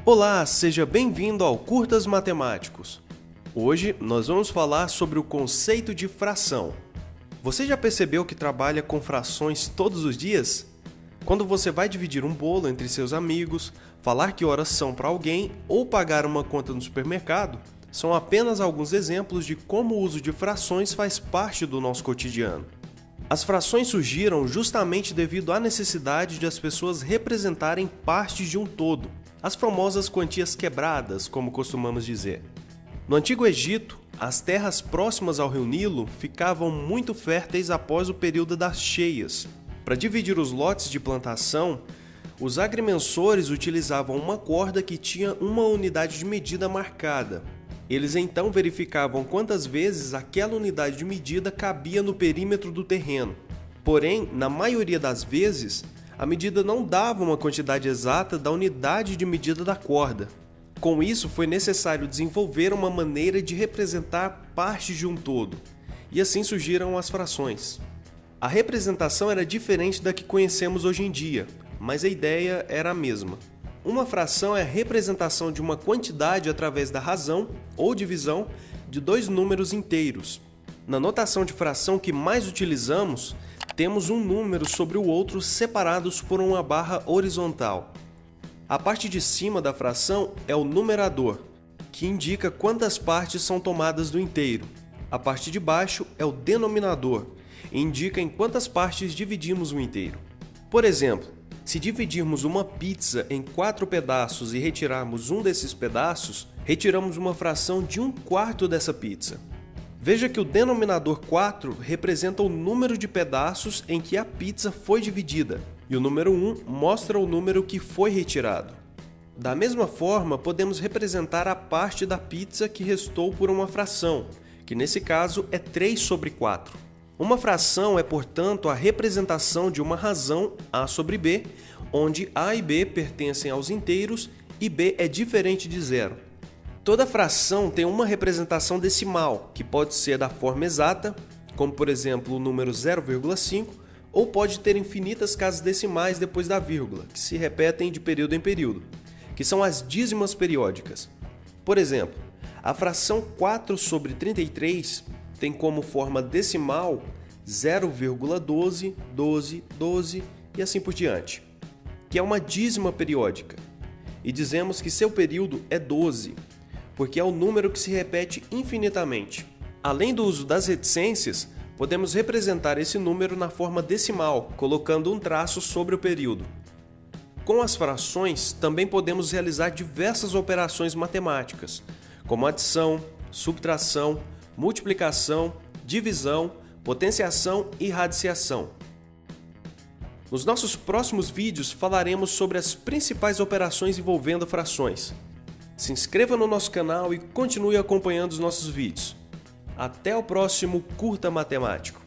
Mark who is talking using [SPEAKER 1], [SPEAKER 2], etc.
[SPEAKER 1] Olá, seja bem-vindo ao Curtas Matemáticos. Hoje nós vamos falar sobre o conceito de fração. Você já percebeu que trabalha com frações todos os dias? Quando você vai dividir um bolo entre seus amigos, falar que horas são para alguém ou pagar uma conta no supermercado, são apenas alguns exemplos de como o uso de frações faz parte do nosso cotidiano. As frações surgiram justamente devido à necessidade de as pessoas representarem partes de um todo, as famosas quantias quebradas, como costumamos dizer. No Antigo Egito, as terras próximas ao rio Nilo ficavam muito férteis após o período das cheias. Para dividir os lotes de plantação, os agrimensores utilizavam uma corda que tinha uma unidade de medida marcada. Eles então verificavam quantas vezes aquela unidade de medida cabia no perímetro do terreno. Porém, na maioria das vezes, a medida não dava uma quantidade exata da unidade de medida da corda. Com isso, foi necessário desenvolver uma maneira de representar partes de um todo, e assim surgiram as frações. A representação era diferente da que conhecemos hoje em dia, mas a ideia era a mesma. Uma fração é a representação de uma quantidade através da razão ou divisão de dois números inteiros. Na notação de fração que mais utilizamos, temos um número sobre o outro separados por uma barra horizontal. A parte de cima da fração é o numerador, que indica quantas partes são tomadas do inteiro. A parte de baixo é o denominador, e indica em quantas partes dividimos o inteiro. Por exemplo, se dividirmos uma pizza em 4 pedaços e retirarmos um desses pedaços, retiramos uma fração de 1/4 dessa pizza. Veja que o denominador 4 representa o número de pedaços em que a pizza foi dividida, e o número 1 mostra o número que foi retirado. Da mesma forma, podemos representar a parte da pizza que restou por uma fração, que nesse caso é 3/4. Uma fração é, portanto, a representação de uma razão A sobre B, onde A e B pertencem aos inteiros e B é diferente de zero. Toda fração tem uma representação decimal, que pode ser da forma exata, como por exemplo o número 0,5, ou pode ter infinitas casas decimais depois da vírgula, que se repetem de período em período, que são as dízimas periódicas. Por exemplo, a fração 4/33 tem como forma decimal 0,12, 12, 12 e assim por diante, que é uma dízima periódica. E dizemos que seu período é 12, porque é o número que se repete infinitamente. Além do uso das reticências, podemos representar esse número na forma decimal, colocando um traço sobre o período. Com as frações, também podemos realizar diversas operações matemáticas, como adição, subtração, multiplicação, divisão, potenciação e radiciação. Nos nossos próximos vídeos falaremos sobre as principais operações envolvendo frações. Se inscreva no nosso canal e continue acompanhando os nossos vídeos. Até o próximo Curta Matemático.